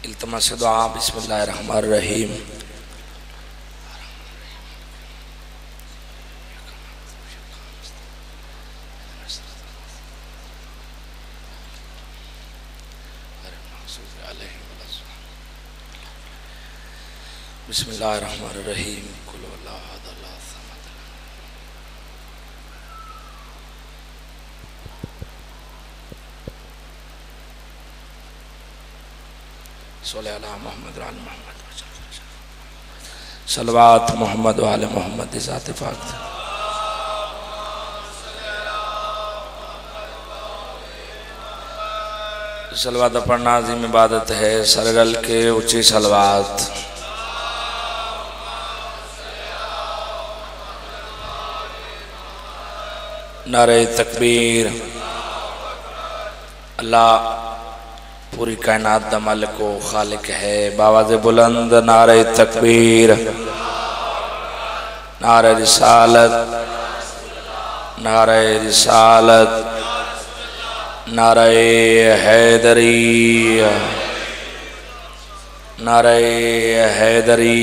इल्तमस दुआ बिस्मिल्लाहिर्रहमानिर्रहीम। बिस्मिल्लाहिर्रहमानिर्रहीम। कुल हुवल्लाहु अहद अल्लाहु समद। सल्लल्लाहु अला मुहम्मद व आले मुहम्मद। सलवात मोहम्मद व आले मोहम्मद ज़ात पाक। सलवात पढ़ना अज़ीम इबादत है। सरगल के ऊँची सलवात। नारे तकबीर। अल्लाह पूरी कायनात दा मालिक व खालिक है। बावाज़े बुलंद नारे तकबीर। नारे रिसालत। नारे रिसालत। नारे हैदरी। नारे हैदरी।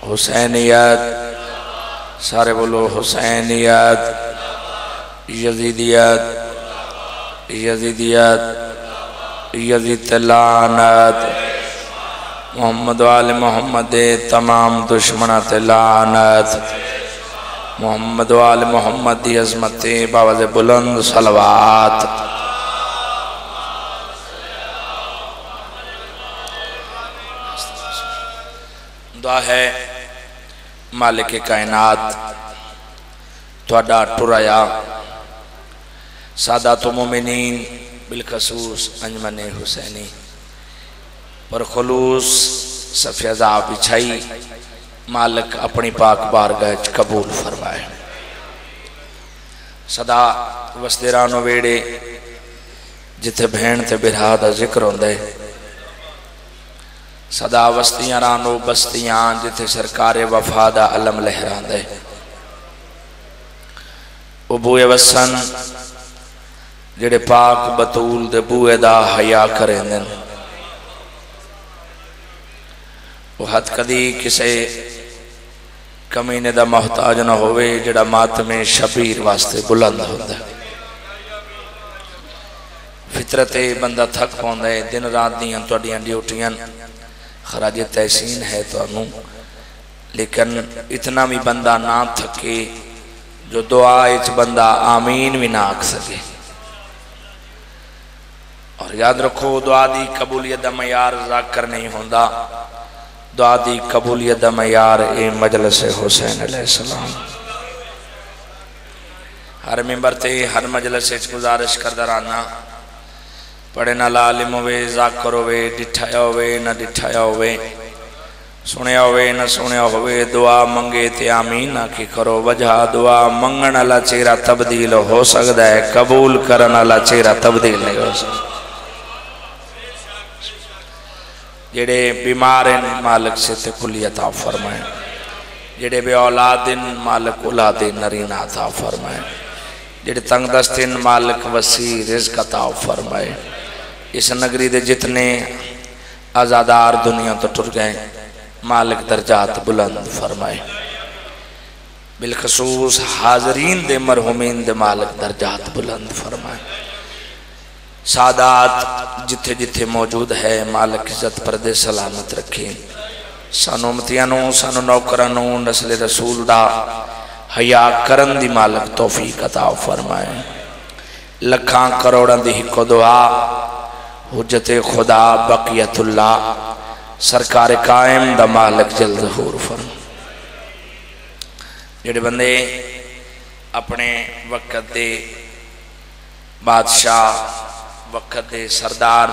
हुसैनियत। सारे बोलो हुसैनियत। यजीदियत। यजीदियत। यजीद लानत। मोहम्मद वाले मोहम्मद तमाम दुश्मना ते लानत। मोहम्मद वाले मोहम्मद दी अज़मत बावाज़े बुलंद सलवात। दुआ है मालिक कायनात तुहाडा टुराया सादात मोमिनीन बिलखसूस अंजमन हुसैनी पर खुलूस सफ़ेज़ा बिछाई मालिक अपनी पाक बारगाह कबूल फरमाए। सदा वसदेरानो वेड़े जिथे भेण ते बिरहा दा जिक्र होंदा है। सदा वस्तियां रानो बस्तियां जिथे सरकारे वफा दा अलम लहरांदा है। ओ बूए वसन जेड़े पाक बतूल दे बूए दा हया करेंदे। वो हद कदी किसे कमीने दा मोहताज ना होवे जेड़ा मातमे शबीर वास्ते बुलंद होंदा। फितरते बंदा थक पाउंदा है। दिन रात दियां तुहाडियां ड्यूटियां खराज तहसीन है तुहानू, लेकिन इतना भी बंदा ना थके जो दुआ इच बंदा आमीन भी ना आख सके। और याद रखो दुआ दी कबूलियत दा मयार ज़ाकर नहीं होंदा। दुआ दी कबूलियत दा मयार ए मजलिस हुसैन अलैहिस्सलाम। हर मिंबर ते हर मजलिस गुजारिश करदा रहना पढ़े ना लालिम होवे ज़ाकर होवे डिठाया होवे ना डिठाया होवे सुनिया होवे ना सुनिया होवे दुआ मंगे ते आमीन आखी करो। वजह दुआ मंगण वाला चेहरा तब्दील हो सकता है, कबूल करन वाला चेहरा तब्दील नहीं हो सकता। जेड़े बीमार हैं मालिक से ते कुलियत अता फरमाए। जेड़े बे औलाद मालिक औलाद नरीना अता फरमाए। जेड़े तंगदस्त मालिक वसी रिज़्क अता फरमाए। इस नगरी दे जितने आज़ादार दुनिया तो टुर गए मालिक दर्जात बुलंद फरमाए। बिलखसूस हाजरीन दे मरहुमीन दे मालिक दर्जात बुलंद फरमाए। सादात जिथे जिथे मौजूद है मालिक इज्जत परदे सलामत रखे। सानू उम्मतियां नू सानू नौकरां नू नस्ले रसूल दा हया करन दी मालिक तौफीक अता फरमाए। लखां करोड़ां दी हिको दुआ हुज्जते खुदा बकियतुल्लाह सरकार कायम दा मालिक जल्द ज़हूर फरमा। जेड़े बंदे अपने वक्त दे बादशाह वक्त दे सरदार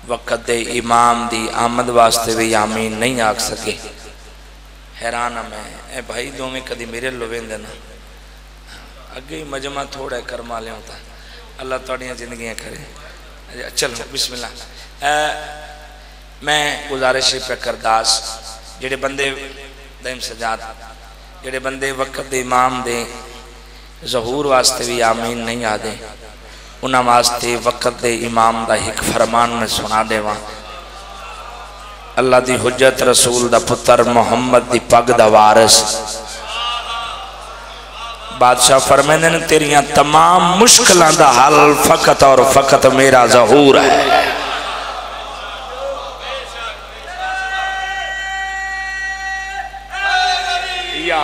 वक्त दे इमाम दी आमद वास्ते भी आमीन नहीं आख सके। हैरान मैं ए भाई दोवें कदी मेरे लोवेंदे ना अगे ही मजमा थोड़ा करमा लिया होता। अल्लाह तुहाडियां जिंदगियां करे। चलो बिस्मिल्लाह। मैं गुजारिश पे करदास जेड़े बंदे दम सजाद जेड़े बंदे वक्त दे इमाम दे ज़हूर वास्ते भी आमीन नहीं आदे उन्हां वास्ते वक़्त दे इमाम दा एक फरमान में सुना देवा। अल्लाह दी हुज्जत रसूल दा पुत्र मोहम्मद दी पग दा वारिस बादशाह फरमांदे ने तेरियां तमाम मुश्किलां दा हल फकत और फकत मेरा ज़हूर है। या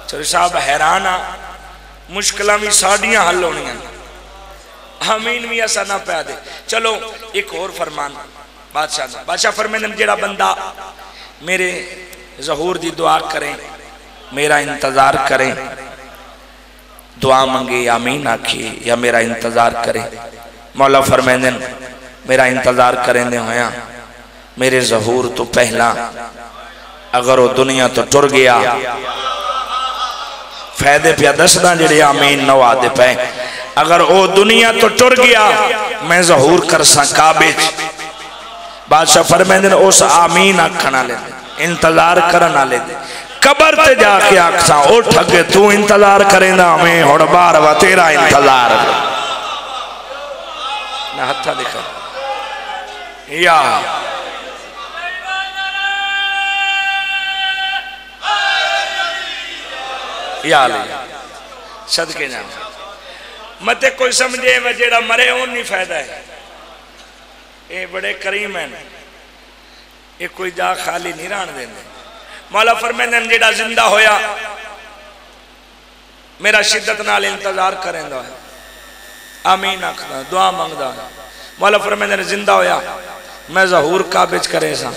चलो साहब हैरान आ, मुश्किल भी साड़ियाँ हल होनियां, आमीन भी ऐसा ना पै दे। चलो एक और फरमान बादशाह फरमांदे जेड़ा बंदा मेरे ज़हूर दी दुआ करे, मेरा इंतजार करे, दुआ मंगे आमीन आखिए या मेरा इंतजार करे, मौला फरमांदे मेरा इंतजार करेंदे होया मेरे ज़हूर तो पहला अगर वो दुनिया तो टुर गया, फायदे पिया दसदा जेड़े आमीन नवा दे पे, अगर वो दुनिया तो टुर गया मैं ज़हूर कर सा काबे। बादशाह फरमांदे उस आमीन आखण वाले इंतजार करन वाले कबर ते जाके आखसा उठ अगे तू इंतजार करेंदा मैं हुण बाहर वा तेरा इंतजार ना हथा दिखा या सदके जा मत कोई समझे वे जेड़ा मरे उन नहीं फायदा है। ये बड़े करीम हैं, ये कोई जा खाली नहीं रहन देंगे। मौला फरमांदे जेड़ा जिंदा होया मेरा शिद्दत नाल इंतजार करेंदा है, आमीन आखदा दुआ मंगदा है। मौला फरमांदे जिंदा होया मैं ज़हूर काबे च करे सा,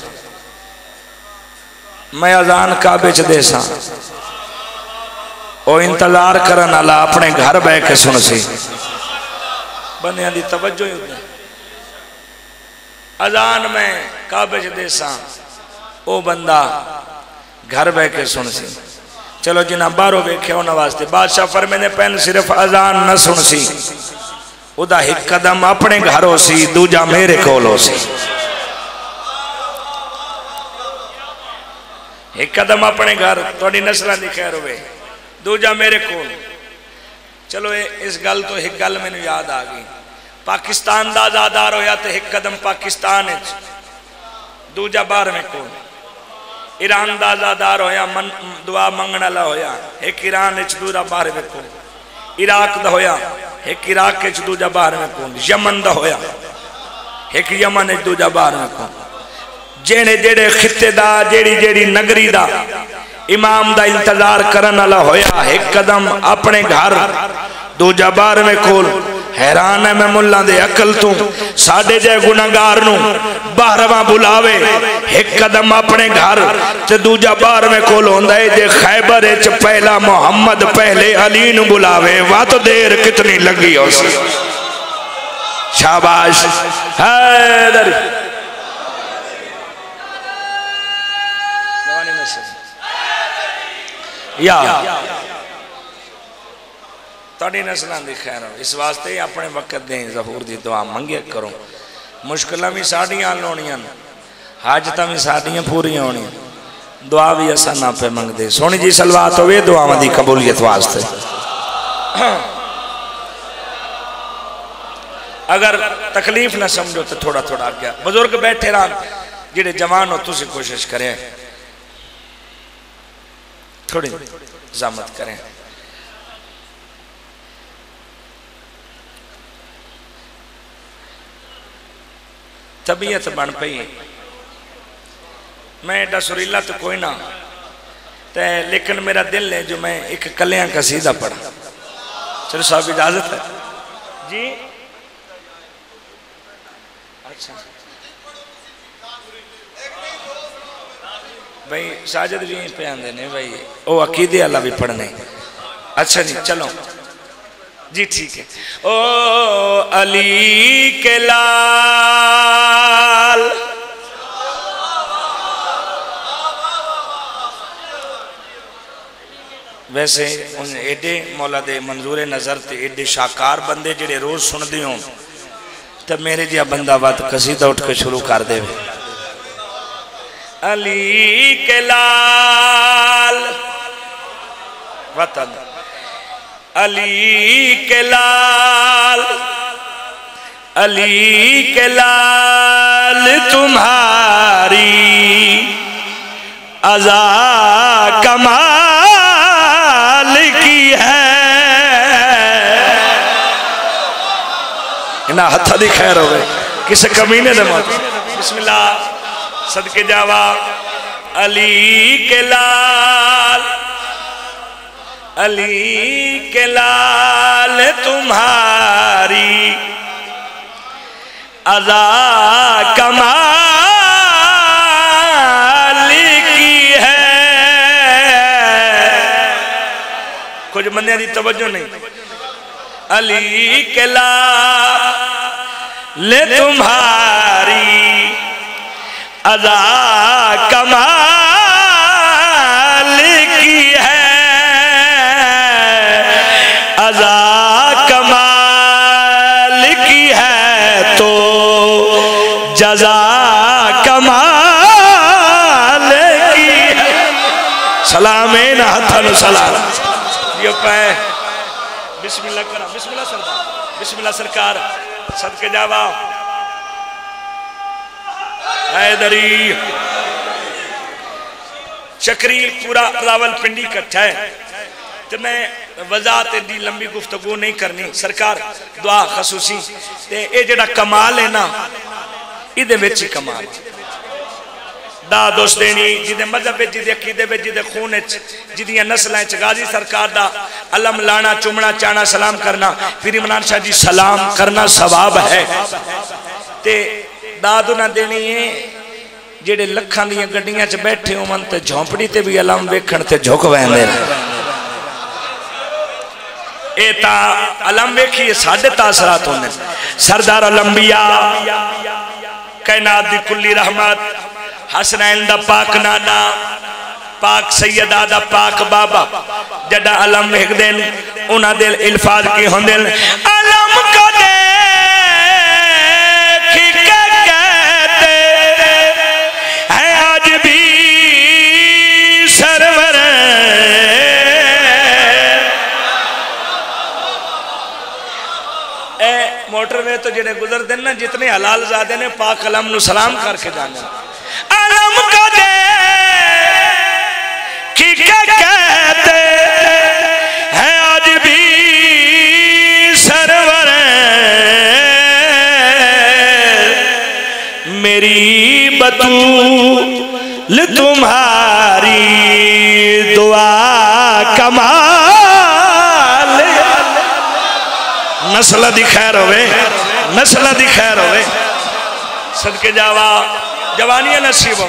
मैं अजान काबे च दे सा, वो इंतजार करन वाला अपने घर बह के सुन सी। बंदियां दी तवज्जो ही होती, अजान में काबे च दे सा, वो बंदा घर बह के सुन सी। चलो जिन्हें बाहरों वेख्या उन्होंने वास्ते बादशाह फरमांदे पैन सिर्फ अजान न सुन सी, उदा एक कदम अपने घर हो सी, दूजा मेरे कोल हो सी। एक कदम अपने घर थोड़ी नस्लों की खैर होवे, दूजा मेरे को। चलो इस गल तो एक गल मैनू याद आ गई, पाकिस्तान का आजादार होया तो एक कदम पाकिस्तान दूजा 12वें को। ईरान का आजादार होया दुआ मंगण वाला होया एक ईरान दूजा 12वें को। इराक का होया एक इराक दूजा 12वें को। यमन का होया एक यमन दूजा 12वें को। जेड़े जेड़े खिते दा जेड़ी जेड़ी नगरी दा इमाम दा इंतजार करन वाला होया एक कदम अपने घर, दूजा 12वें कोल। हैरान है मैं मुल्ला दे अकल तू, साडे जै गुनाहगार नू 12वां बुलावे एक कदम अपने घर ते दूजा 12वें कोल होंदा है। जे खैबर च पहला मोहम्मद पहले अली नू बुलावे वाह तो देर कितनी लगी हो सी। शाबाश हैदर या तोड़ी नस्लों की खैर हो। इस वास्ते अपने वक्त दे ज़हूर की दुआ मंगे करो। मुश्किल भी साड़ियाँ हल होनियां, हाजत भी साड़ियाँ पूरियां होनियां, दुआ भी असा ना पे मंगते। सोनी जी सलवात होवे दुआवां दी कबूलियत वास्ते। अगर तकलीफ ना समझो तो थोड़ा थोड़ा आज्ञा बुजुर्ग बैठे रहन, जेडे जवान हो तुसी कोशिश करें थोड़ी ज़ामत करें। तबीयत बन पई, मैं एडा सुरीला तो कोई ना ते, लेकिन मेरा दिल है जो मैं एक कल्याण कसीदा पढ़ा। चलो साहब इजाजत है जी। अच्छा भाई साजिद भी पे आते ने भाई, वो अकीदे वाला भी पढ़ने। अच्छा जी चलो जी ठीक है। ओ अली के लाल वैसे एडे मौला दे मंजूरे नज़र ते एडे शाकार बंदे जेडे रोज सुनते हो तो मेरे जिहा बंदा बात कसीदा उठ के शुरू कर दे। अली के लाल वतन, अली के लाल, अली के लाल तुम्हारी अज़ा कमाल की है। इन्हें हथा दी खैर हो गए किसी कमीने दे मौत। बिस्मिल्लाह सदके जावा। अली के लाल, अली के लाल तुम्हारी अज़ा कमाल की है। कुछ बंदे की तवज्जो नहीं। अली के लाल तुम्हारी अज़ा कमाल की है, अज़ा कमाल की है तो जज़ा कमाल की है। सलाम है ना हथन सलाम ये पे। बिस्मिल्लाह करा, बिस्मिल्लाह सरदार, बिस्मिल्लाह सरकार सदके जावा। हैदरी चक्री पूरा रावलपिंडी इकट्ठा है तो मैं वजात एडी लंबी गुफ्तगू नहीं करनी। सरकार दुआ खसूसी ते ये जेड़ा कमाल है ना इहदे विच ही कमाल। दा दोस्त देनी जिदे मजहब विच, जिदे अकीदे विच, जिदे खून विच, जिदियां नस्लां च गाजी सरकार दा अलम लाना, चुमना, चाना, सलाम करना, पीर इमरान शाह जी सलाम करना सवाब है। ते दाद ना देनी है जेडे लखां दी गड्डियां च बैठे होवन ते झोंपड़ी ते भी अलम वेखण ते झुक वैंदे ने। ए ता अलम वेखिए साडे तासरात होंदे। सरदार अलंबिया कायनात दी कुल्ली रहमत, हसनैन दा पाक नाना, पाक सैयदा दा पाक बाबा जड़ा अलम वेखदे ने उन्हां दे अल्फाज की होंदे ने। अलम को मोटरवे तो जेडे गुजरते ना जितने हलाल ज़ादे ने पाक अलम नु सलाम करके जाने। अलम को दे कि कहते हैं आज भी सरवर मेरी बतूल तुम्हारी दुआ कमाल। नस्ल दी खैर होवे, नस्ल दी खैर होवे। सदके जावा जवानियां नसीब हो।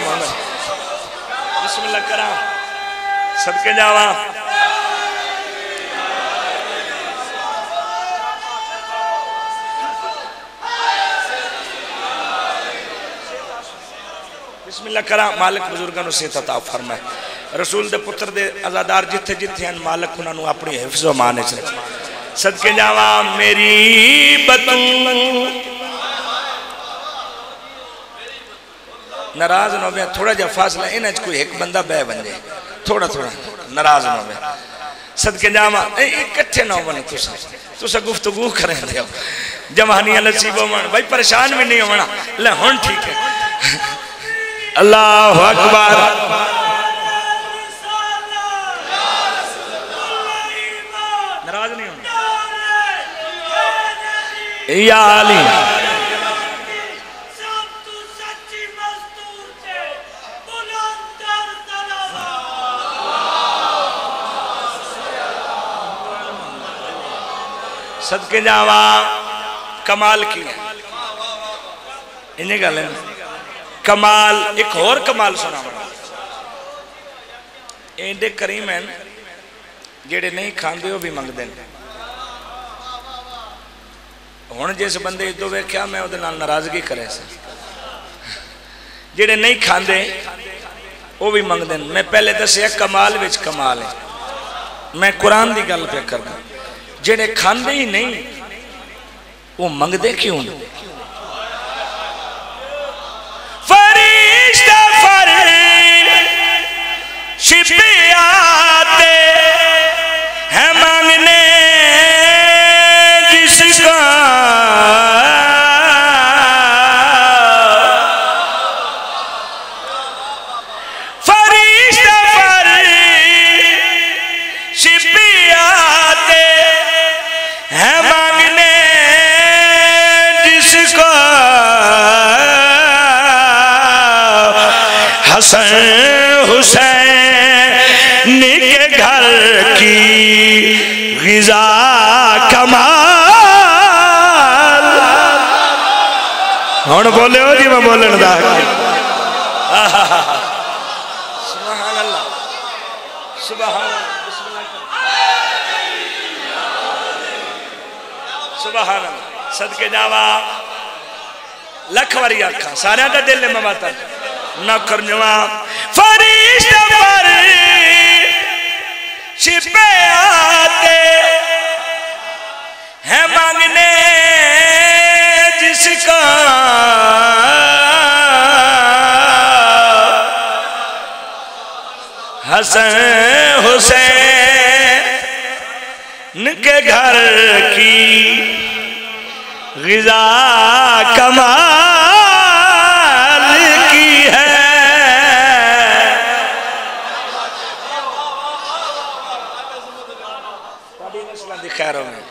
बिस्मिल्लाह करा सदके जावा। बिस्मिल्लाह करा। मालिक बुजुर्गों से अता फरमाए। रसूल दे पुत्र दे आजादार जिथे जिथे हैं मालिक उन्होंने अपनी हिफ्ज़ व मान च रखे। सदके जावा मेरी बतूल। नाराज न हो थोड़ा जा फासला इन्हें कोई एक बंदा बह बन जाए थोड़ा थोड़ा नाराज न हो। सदके जावा इकट्ठे ना बने तुसा गुफ्तगू करें दे जवानियां नसीब होवन भाई परेशान भी नहीं होना। ले हुण ठीक है। अल्लाह अकबर। नाराज नहीं होना या अली। सदके जावा कमाल की इन्हें गल है। कमाल एक होर कमाल सुना एडे करीम हैं जेडे नहीं खाते वो भी मंगते हैं। हुण जिस बंदे इदों वेख्या मैं उहदे नाल नाराजगी करे जेडे नहीं खाते वो भी मंगते हैं। मैं पहले दसिया कमाल विच कमाल है। मैं कुरान की गल पे करना जेडे खाते ही नहीं वो मंगते क्यों। हसन हुसैन के घर की ग़िज़ा कमाल। हुण बोले हो जी, मैं बोलन दा सुभान अल्लाह सुभान सुभान अल्लाह। सदके जावा लख वारी आखा सारे का दिल में माता न करनवा फरिश्ता पर छिपे आते हैं मांगने जिसका हसन हुसैन के घर की ग़िज़ा कमाल की है। खैरों में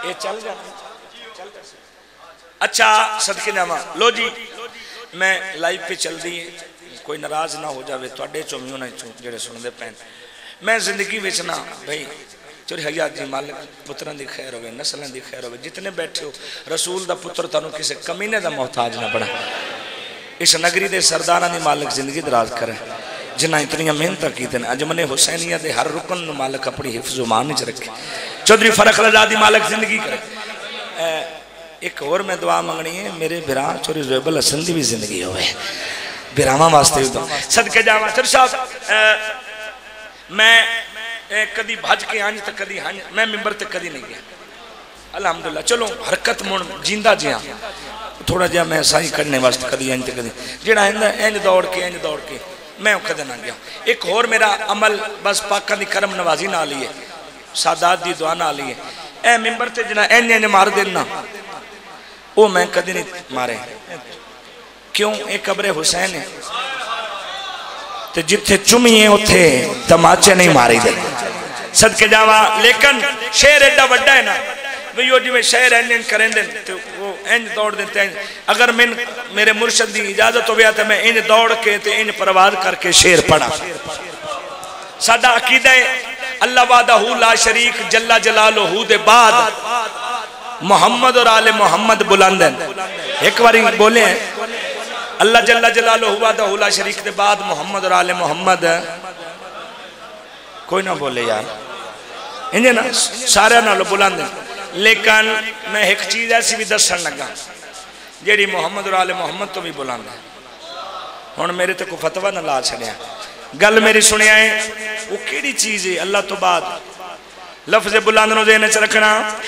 ये चल जा। अच्छा सदके जावा लो जी, मैं लाइव पे चल दी है, कोई नाराज ना हो जाए थोड़े चो भी उन्हें चो जेड़े सुनते पैन। मैं जिंदगी में ना भाई चोरी हयात जी मालिक पुत्रां दी खैर होवे, नस्लां दी खैर होवे। जितने बैठे हो रसूल दा पुत्र तुहानू किसी कमीने दा मोहताज ना बना। इस नगरी दे सरदारां दी मालिक जिंदगी दराज करे, जिन्हें इतनी मेहनत की अजमने हुसैनिया के हर रुकन मालिक अपनी हिफ्ज़ मान च रखे। चौधरी फरख रज़ा दी मालिक जिंदगी करे। एक और मैं दुआ मंगनी है, मेरे बिरा चोरी ज़ुबैल हसन दी भी जिंदगी होवे, बिरावां वास्ते भी। सदके जावा चौधरी साहब, मैं कदी भज के अंज तो कदी हंज, मैं मिंबर तक कदी नहीं गया अल्हम्दुलिल्लाह। चलो हरकत मुण जिंदा जिया थोड़ा जहा मैं सही करने वास्ते कदी इंज कदी जेड़ा इंज दौड़ के मैं कदे ना गया। एक होर मेरा अमल बस पाकां दी करम नवाजी नाल ही है, सादात दी दुआ नाल ही है। ए मिंबर ते जना इंज मार देना वो मैं कदी नहीं मारे। क्यों? एक कब्रे हुसैन है ते जिथे चुमीए उथे तमाचे नहीं मारी दे। सदके जावा, लेकिन शेर एडा वड्डा है ना भाई वो जिवें शेर इंज करेंदे तो वो इंज दौड़ देते हैं। अगर मेरे मुर्शद की इजाजत हो गया तो मैं इंज दौड़ के ते इंज परवाज करके शेर पढ़ा। साडा अकीदा है अल्लाह वाहदहू ला शरीक जल्ला जलालहू दे बाद मोहम्मद और आले मोहम्मद बुलंद हैं। एक बारी बोले हैं अल्लाह जल्ला जलालहू वाहदहू ला शरीक दे बाद मोहम्मद और आले मोहम्मद। कोई ना बोले यार इंज ना सारे नाल बुलंद। लेकिन मैं एक चीज ऐसी भी दसन लगा जेड़ी मोहम्मद और आले मोहम्मद तो भी बुलंद है। हुण मेरे ते कोई फतवा ना ला छड़िया, गल मेरी सुनिया है वो केड़ी चीज है अल्लाह तो बाद। लफ्ज़ बुलंद नु ज़हन च रखना।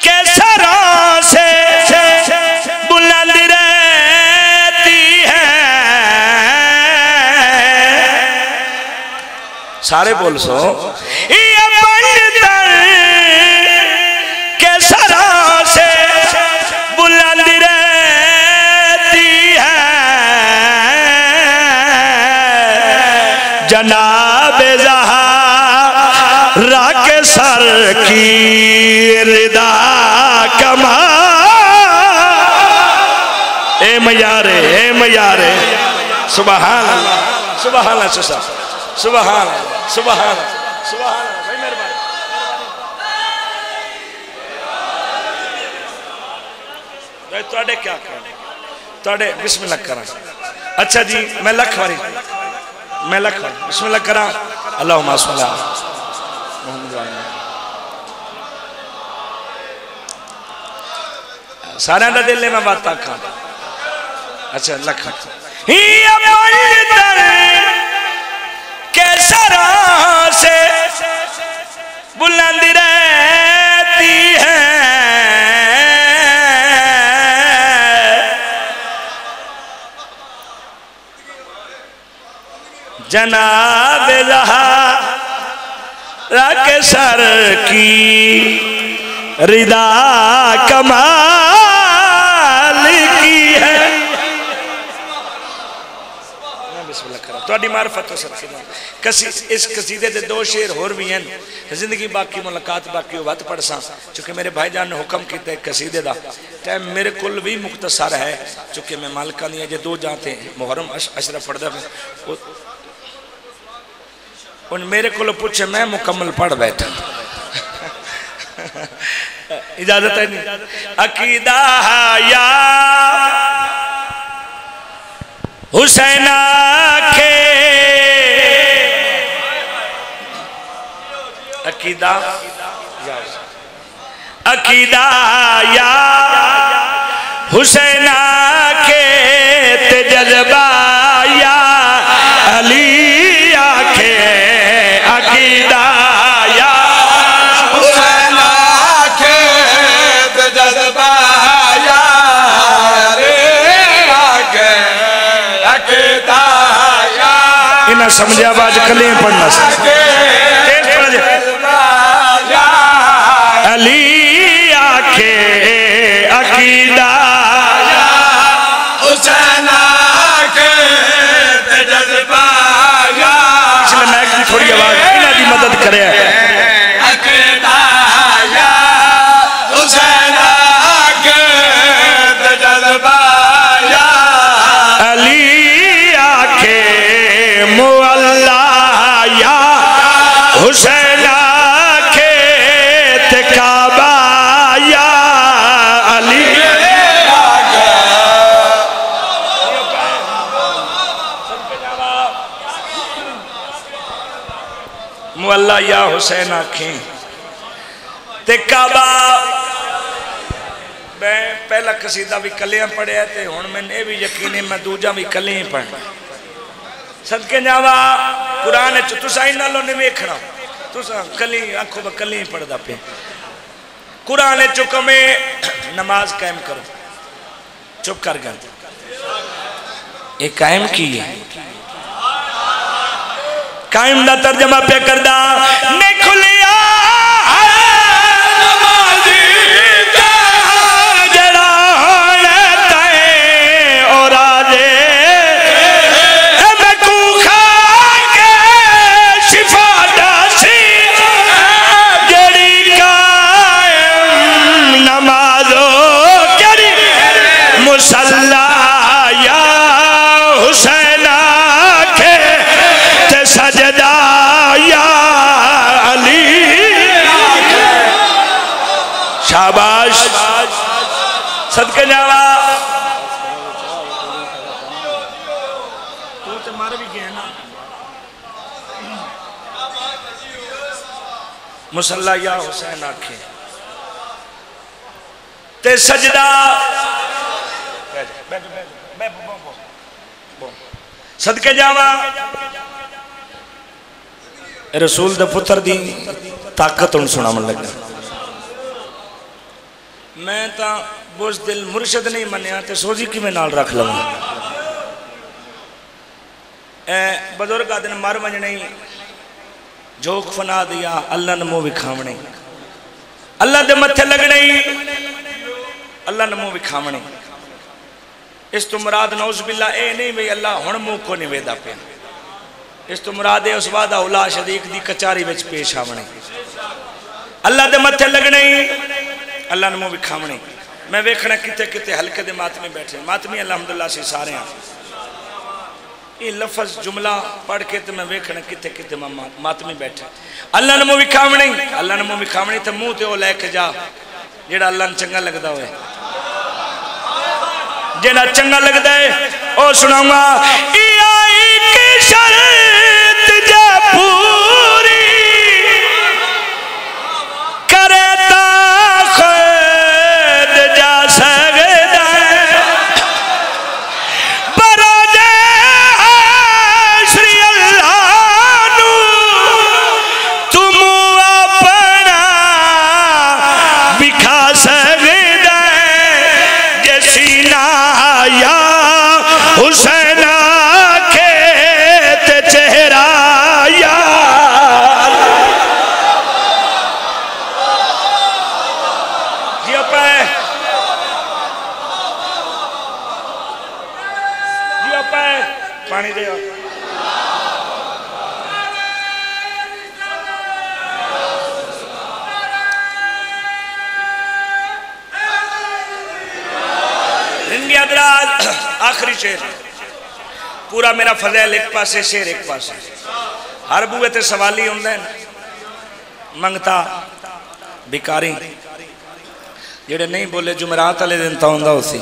कैसरों से बुलंद रहती है, सारे बोल सो ये कैसरों से बुलंद रहती है, जनाब ज़हरा के सर की रिदा कमा। ए मयारे सुबहान अल्लाह सुबहान अल्लाह सुबहान सुबहान सुबहान भाई मेहरबानी भाई तुहाडे क्या कहना तुहाडे बिस्मिल्लाह करा। अच्छा जी मैं लख बारी बिस्मिल्लाह करा। अल्लाहुम्मा सल्ली अला मुहम्मद सारे का दिल में बात आखा। अच्छा लख कैसरा से बुलंद रहती है, जनाब ज़हरा के सर की रिदा कमाल की है। थोड़ी मार्फत तो सबसे कसी इस कसीदे के दो शेर होर भी हैं जिंदगी बाकी मुलाकात बाकी वत पढ़ सा चूँकि मेरे भाईजान ने हुक्म किया कसीदे का टाइम मेरे को भी मुख्तसर है चूँकि मैं मालिका दी जो दो जाते मुहर्रम अशरफ पढ़ता उन मेरे को पूछे मैं मुकम्मल पढ़ बैठा इजाजत है नहीं अकीदा या हुसैना के अकीदा अकीदा या हुसैना के ते जज्बा या अली आखे अकीदा या हुसैना के ते जज्बा या अली आखे अकीदा या इन्हें समझे आवाज कले पढ़ना अली आखे अकीदा हुसैना के जज्बा इसलिए मैं की थोड़ी आवाज इन्हां दी मदद करे अकीदा हुसैना के जज्बा अली आखे मुअल्ला या हुसैना काबा या अली मुअल्ला या हुसैन आखें ते काबा मैं पहला कसीदा भी कलियां पढ़िया ते हुण मैंने भी यकीन है मैं दूजा भी कलियां ही पढ़ना सदके जावा कुरान च तुसां इन्हां नालों नहीं वेखना तुसां कली आखो कली ही पढ़दा पे कुरान चुकमे नमाज कायम करो चुप कर गए ये कायम की है कायम दा तर्जमा पे करदा ने खुलिया नमाजी जड़ा होने तय और आजे मैं को खा के शिफा दासी जड़ी कायम नमाजो करी मुसल्ला या हुसैना के ते सजदा या अली शाबाश सदके जावा तू तो मर भी गया ना मुसल्ला या हुसैन आखे ते सजदा सदके जावा रसूल दे पुत्र दी ताकत हुण सुनावन लगा मैं तो बुज़दिल मुर्शद नहीं मनिया ते सोजी किवें नाल रख लवां बजुर्ग आदन मर वजने जोक फना दिया अल्लाह ने मुँह विखावने अल्लाह दे मत्थे लगने अल्लाह ने मुँह विखावने इस तो मुराद नौज बिल्ला ए नहीं भाई अल्लाह हुण मुँह को नहीं वेदा पे इस तो मुराद है उस वादा उला शरीक दी कचारी विच पेश आवने अल्लाह दे मत्थे लगने अल्लाह ने मुँह विखावने मैं वेखना किते किते हल्के दे मातमी बैठे मातमी अलहमदुल्ला से सारे ये लफज जुमला पढ़ के तो मैं वेखना किते किते मातमी बैठे अल्लाह ने मुँह विखावने अल्लाह ने मुँह विखावने तो मुँह ते ओ लैके जा जेड़ा अल्लाह ने चंगा लगता होए जेड़ा चंगा लगता है ओ सुनाऊंगा शर्त जा पूरी करता खुद जा सकता बरोजे श्री अल्लाह नू तुम अपना बिखा सकता जैसी ना या हुसैन चेहरा या पानी दे इंडिया दराज आखिरी शेर पूरा मेरा फजैल एक पासे शेर एक पासे हर बूए ते सवाली होंगे मंगता भिकारी जेड़े नहीं बोले जुमरात वाले दिन तो आंदा उसी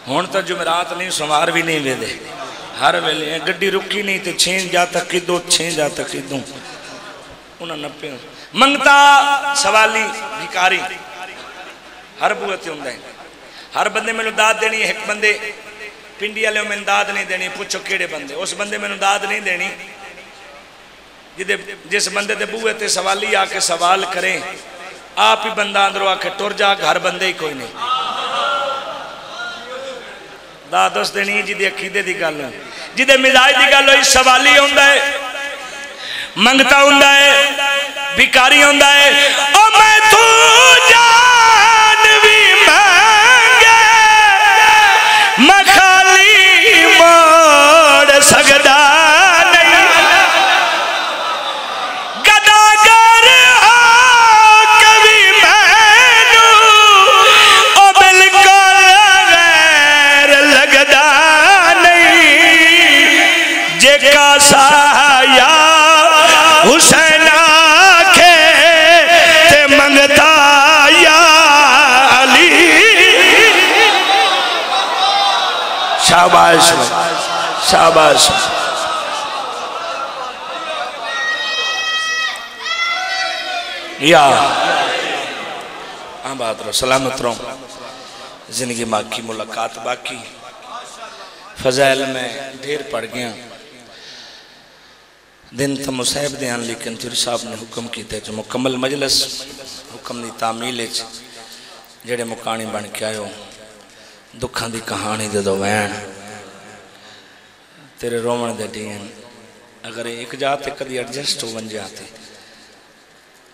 हुण तो जुमरात नहीं सोमवार भी नहीं वेदे हर वेले गड्डी रुकी नहीं तो छें जा तक किदो छें जा तक किदों उन्हें नप्पे मंगता सवाली भिकारी हर बूए ते होंगे हर बंदे मैनू दाद देनी है एक बंदे पिंडी वाले मैंने दाद नहीं देनी पूछो केड़े बंदे उस बंदे मैनू दाद नहीं देनी जिस बंदे दे बूहे ते सवाली आके सवाल करे आप ही बंदा अंदरों आके टुर जा घर बंदे ही कोई नहीं दाद दस देनी जिदे अकीदे की गल जिदे मिजाज की गल हुई सवाली होंदा है मंगता होंदा है भिकारी होंदा है ओ मैं तू जान भी मांगे मैं खाली मोड़ सकदा साया हुसैन आखे ते मंगता या अली शाबाश शाबाश या आबाद रहो सलामत रहो जिंदगी बाकी मुलाकात बाकी फजैल में ढेर पड़ गया दिन तो मुसाहिब दे लेकिन चुरी साहब ने हुक्म किया जो मुकम्मल मजलस हुक्म की तामील जेड़े मुकानी बन के आयो दुखों की कहानी दे दो वैन तेरे रोवन दे डीन अगर एक जाते कभी एडजस्ट हो बन जाते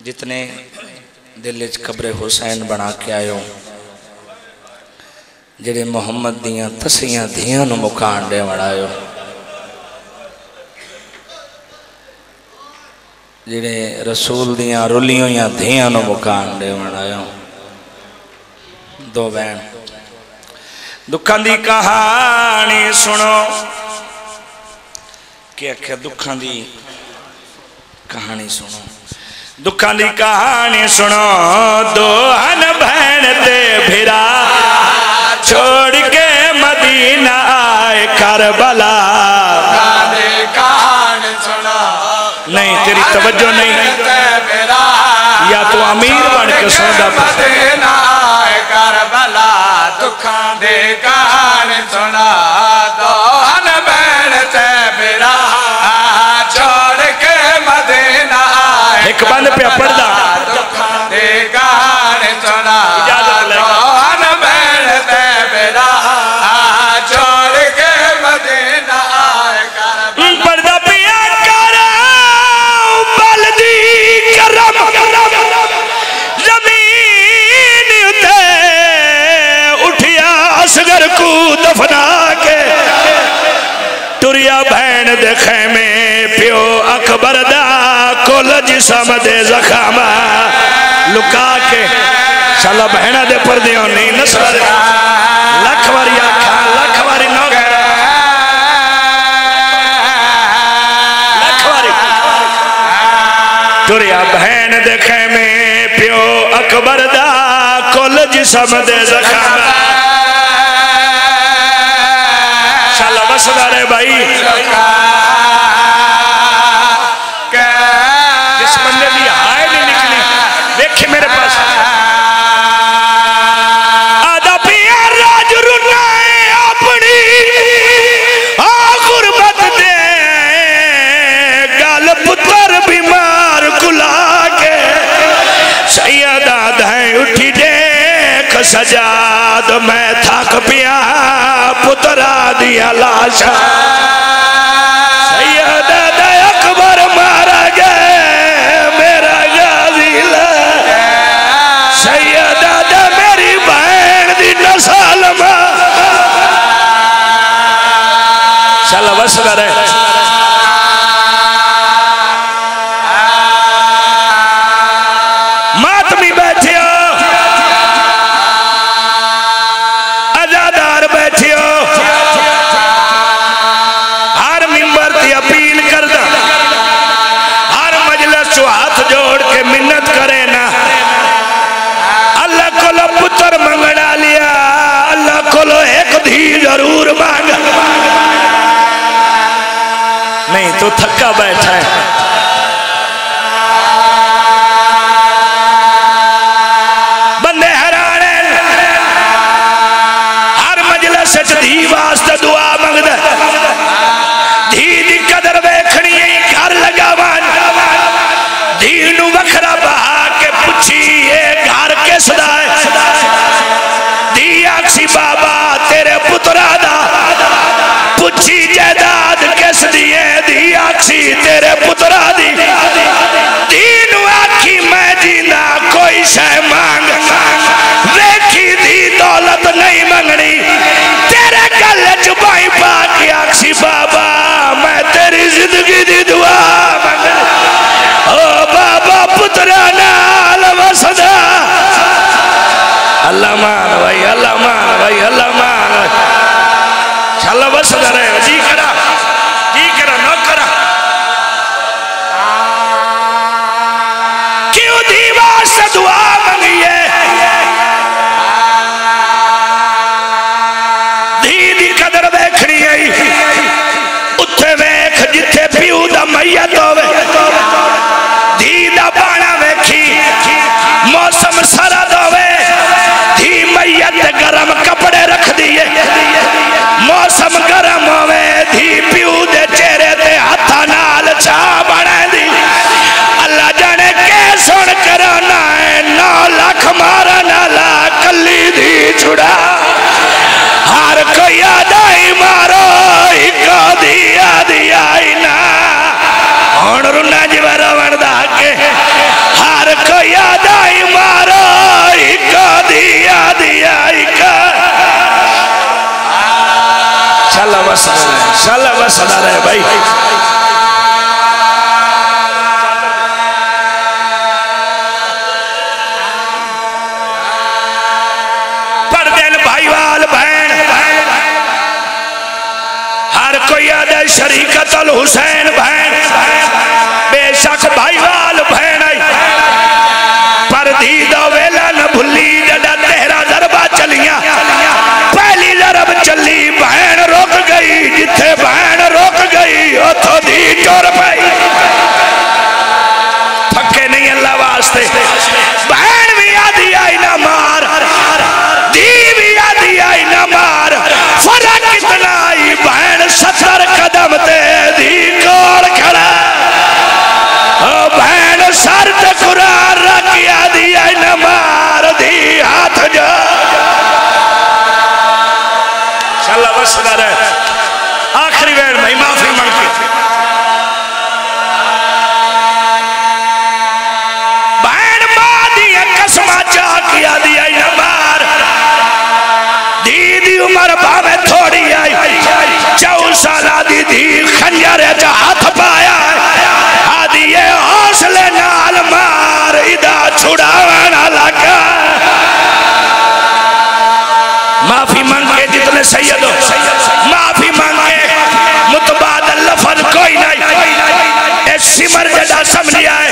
जितने दिल च कब्रे हुसैन बना के आयो जेड़े मुहम्मद दियाँ तसियां धियां मुकान दे वड़ायो जेड़े रसूल दियाँ रुलियों या धियां मुकान दे वड़ायो दो बहन दुखों की कहानी सुनो क्या क्या दुखों की कहानी सुनो दुखों की कहानी सुनो दो हन बहन ते भिरा छोड़ के मदीना आए करबला कहानी सुनो नहीं तेरी तवज्जो नहीं या तू अमीर बन के सुनदा मदीना आए करबला दुखों दे कहानी सुना दो हन बहन ते भिरा छोड़ के मदीना आए एक बंद पे पढ़दा दुखों दे कहानी सुना दो हन बहन ते भिरा छोड़ के मदीना आए करबला पढ़दा पिया कर बलदी करम जमीन उते उठिया असगर को दफना के टुरिया बहन दे खेमे प्यो अकबर दा कुल जिसम दे जख्म लुका के शाला बहना दे पर्दे नहीं नस्ल लख वारी आखा लख वारी न लख वारी टुरिया बहन दे खेमे प्यो अकबर दा कुल जिसम दे जख्म शाला बसदा रे भाई जिस बंदे की हाय नहीं निकली देखे मेरे पास आधा पिया राज रुना अपनी गुरबत दे गल पुत्र बीमार कुला के सैयदा दाएं उठी देख सजाद मैं थक पिया पुत्रा दिया लाशा सैयदा दे अकबर मारा गए मेरा गाजी सैयदा दे मेरी बहन दी नस्ल चल बस करे मातमी बैठे अजा को थका बैठा है। बंदे हैरान है, हर मजलिस धी वास्ते दुआ मंगदा, धी दी कदर वेखनी घर लगावन, धी नू वखरा बहा के पुछी ये घर किसदा है। धी आखसी बाबा तेरे पुत्रा दा, पुछी जायदाद किस दी है। धी आखसी तेरे पुत्रा दी। धी नू आखी मैं जीना कोई शै मांग, वेखी धी दौलत नहीं मंगनी, तेरे गल च बाई पा के आखसी बाबा मैं तेरी जिंदगी दी दुआ मंगनी। ओ बाबा पुत्रा नाल वसदा। अल्लाह मान भाई, अल्लाह मान भाई, अल्लाह मान। चल वसदा रहे जी करा ना करा। क्यों दीवार से दुआ मंगिए, धी दी कदर देखनी आई। उत्थे वेख जिथे प्यू दा मैयत होवे, धी दा बाणा वेखी। मौसम सरद होवे, धी मैयत गरम कपड़े रख दिए। मौसम गरम होवे, धी प्यू दे चेहरे ते हथा नाल चा बना दी। अल्लाह जाने के सुन कराना है, 9 लाख मारा नाला कली धी छुड़ा। हर कोई आदाई मारो इको दिया दिया ना। हुण रुना जिवरा वणदा के हर कोई आदाई मारो इको दिया दिया इका। चल वसदा रहे भाई। पढ़देन भाईवाल बहन, हर कोई आदे शरीकतुल हुसैन बहन। बेशक भाईवाल बहन पर धी दा वेला न भुली। जड़ा तेरा जरबा चलिया, पहली जरब चली बहन रुक गई। जिथे बहन रुक गई उथों धी टुर पई। थके नहीं अल्लाह वास्ते। बहन भी आधी आई ना मार, धी भी आधी आई ना मार। फर्क कितना आई, बहन 70 कदम ते धी कोल खड़ा। बहन सर ते कुरान रख आधी आई ना मार, धी हाथ जा। चल वसदा रहे। आखिरी वेर में माफी मांगी। बहन मां दी कसम किया दिया न मार। धी दी उम्र भावे थोड़ी आई, 14 साल दी धी खंजर च हाथ पाया। आदि ये हौसले नाल मार, इदा छुड़ावना लगा। माफी मांगे जितने सैयद हो, माफी मांगे मुतबादल लफन कोई नहीं। सिमर जदा समझ आए